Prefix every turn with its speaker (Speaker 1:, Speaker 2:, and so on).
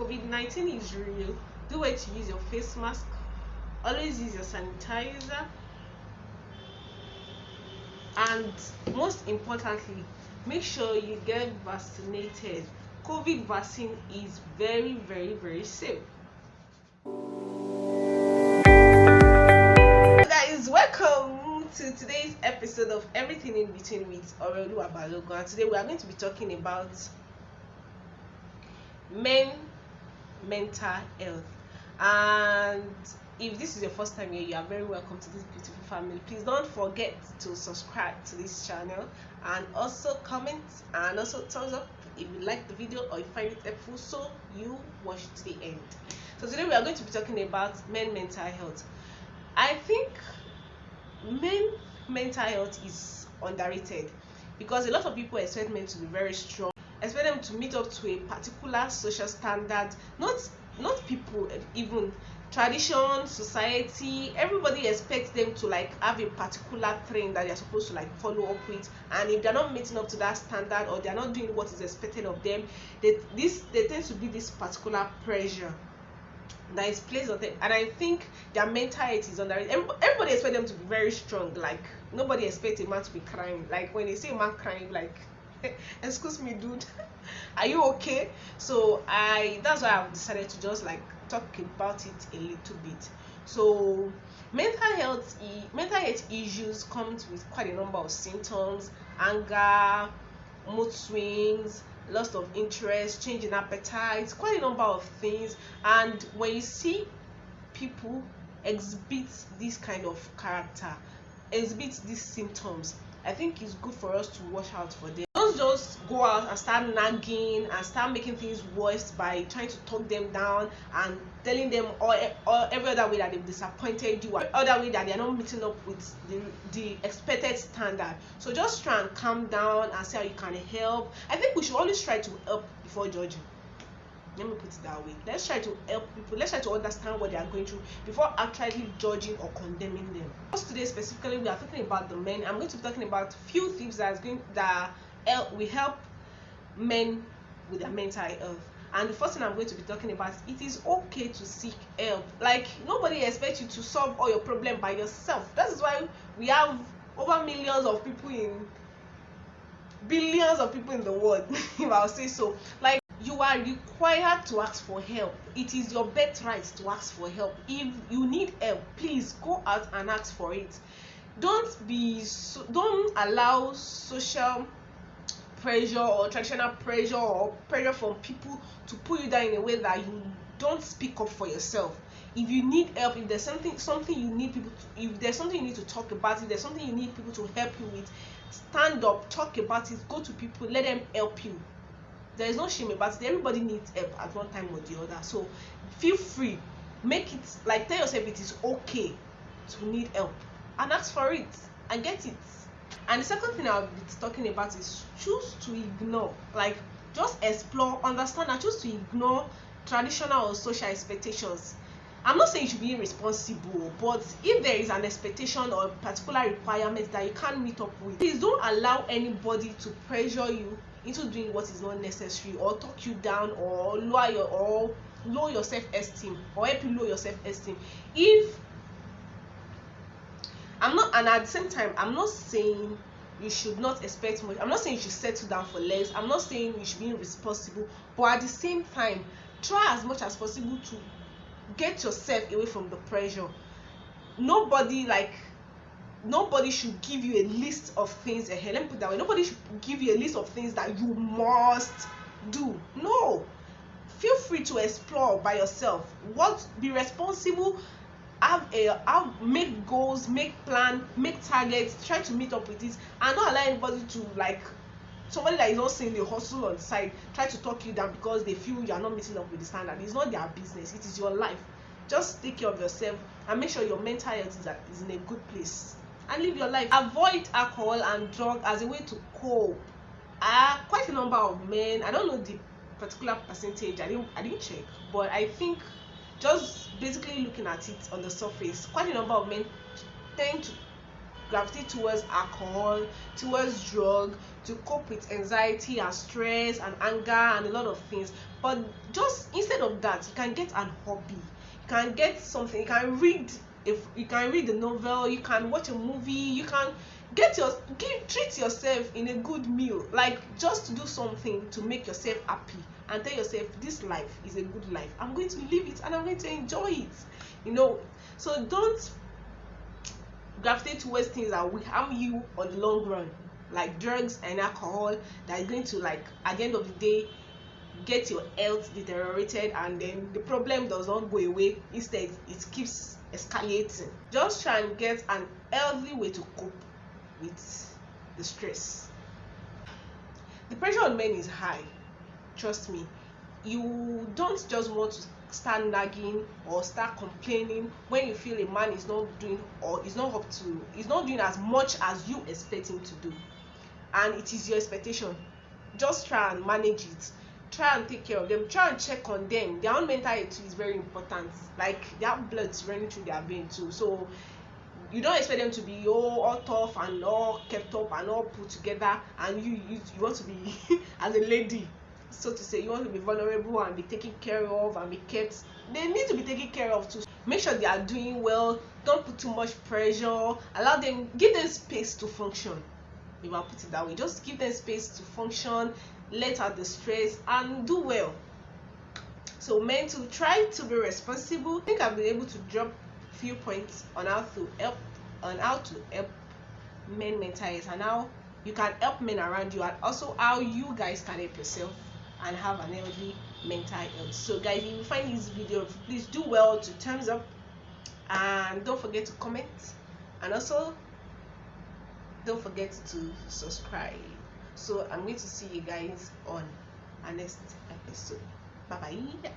Speaker 1: COVID-19 is real. Do it to use your face mask. Always use your sanitizer. And most importantly, make sure you get vaccinated. COVID vaccine is very, very, very safe. Guys, welcome to today's episode of Everything in Between with Oreoluwa Balogun. And today we are going to be talking about men mental health. And if this is your first time here, you are very welcome to this beautiful family. Please don't forget to subscribe to this channel and also comment and also thumbs up if you like the video or you find it helpful, so you watch to the end. So today we are going to be talking about men mental health. I think men mental health is underrated because a lot of people expect men to be very strong, expect them to meet up to a particular social standard, not people, even tradition, society. Everybody expects them to like have a particular trend that they're supposed to like follow up with, and if they're not meeting up to that standard or they're not doing what is expected of them, they tend to be this particular pressure that is placed on them. And I think their mental health is underrated. Everybody expects them to be very strong. Like nobody expects a man to be crying. Like when they see a man crying, like excuse me dude, are you okay? So that's why I've decided to just like talk about it a little bit. So mental health issues comes with quite a number of symptoms: anger, mood swings, loss of interest, change in appetite, quite a number of things. And when you see people exhibit this kind of character, exhibit these symptoms, I think it's good for us to watch out for them. Don't just go out and start nagging and start making things worse by trying to talk them down and telling them or every other way that they've disappointed you, or other way that they're not meeting up with the expected standard. So just try and calm down and see how you can help. I think we should always try to help before judging. Let me put it that way. Let's try to help people. Let's try to understand what they are going through before actually judging or condemning them. Because today specifically we are talking about the men. I'm going to be talking about few things that will help men with their mental health. And the first thing I'm going to be talking about is it is okay to seek help. Like nobody expects you to solve all your problems by yourself. That is why we have over billions of people in the world, if I'll say so. Like, you are required to ask for help. It is your birthright to ask for help. If you need help, please go out and ask for it. Don't allow social pressure or traditional pressure or pressure from people to put you down in a way that you don't speak up for yourself. If you need help, if there's something you need people to, if there's something you need to talk about, if there's something you need people to help you with, stand up, talk about it, go to people, let them help you. There is no shame about it. Everybody needs help at one time or the other. So feel free, make it like, tell yourself it is okay to need help and ask for it and get it. And the second thing I'll be talking about is choose to ignore. Like, just explore, understand, and choose to ignore traditional or social expectations. I'm not saying you should be irresponsible, but if there is an expectation or a particular requirement that you can't meet up with, please don't allow anybody to pressure you into doing what is not necessary, or talk you down, or lower your self-esteem, or help you lower your self-esteem. And at the same time, I'm not saying you should not expect much. I'm not saying you should settle down for less. I'm not saying you should be irresponsible, but at the same time, try as much as possible to get yourself away from the pressure. Nobody should give you a list of things ahead. Let me put it that way. Nobody should give you a list of things that you must do. No. Feel free to explore by yourself. Be responsible. Make goals, make plans, make targets, try to meet up with it, and not allow anybody to, like, somebody that is not seeing the hustle on the side, try to talk you down because they feel you are not meeting up with the standard. It's not their business. It is your life. Just take care of yourself and make sure your mental health is in a good place, and live your life. Avoid alcohol and drug as a way to cope. Quite a number of men, I don't know the particular percentage, I didn't check, but I think just basically looking at it on the surface, quite a number of men tend to gravitate towards alcohol, towards drug, to cope with anxiety and stress and anger and a lot of things. But just instead of that, you can get an hobby, you can get something, you can read, if you can read a novel, you can watch a movie, you can treat yourself in a good meal, like just to do something to make yourself happy and tell yourself this life is a good life, I'm going to live it and I'm going to enjoy it. So don't gravitate towards things that will harm you on the long run, like drugs and alcohol, that is going to, like, at the end of the day, get your health deteriorated, and then the problem does not go away, instead it keeps escalating. Just try and get an healthy way to cope with the stress. The pressure on men is high, trust me. You don't just want to start nagging or start complaining when you feel a man is not doing, or is not doing as much as you expect him to do, and it is your expectation. Just try and manage it, try and take care of them, try and check on them. Their own mental health is very important, like their blood's running through their vein too, so you don't expect them to be all tough and all kept up and all put together, and you want to be as a lady, so to say, you want to be vulnerable and be taken care of and be kept. They need to be taken care of too. Make sure they are doing well, don't put too much pressure, allow them, give them space to function. If I put it that way, just give them space to function, let out the stress and do well. So men, to try to be responsible. I think I've been able to drop few points on how to help men mental health, and how you can help men around you, and also how you guys can help yourself and have an healthy mental health. So guys, if you find this video, please do well to thumbs up, and don't forget to comment, and also don't forget to subscribe. So I'm going to see you guys on our next episode. Bye bye.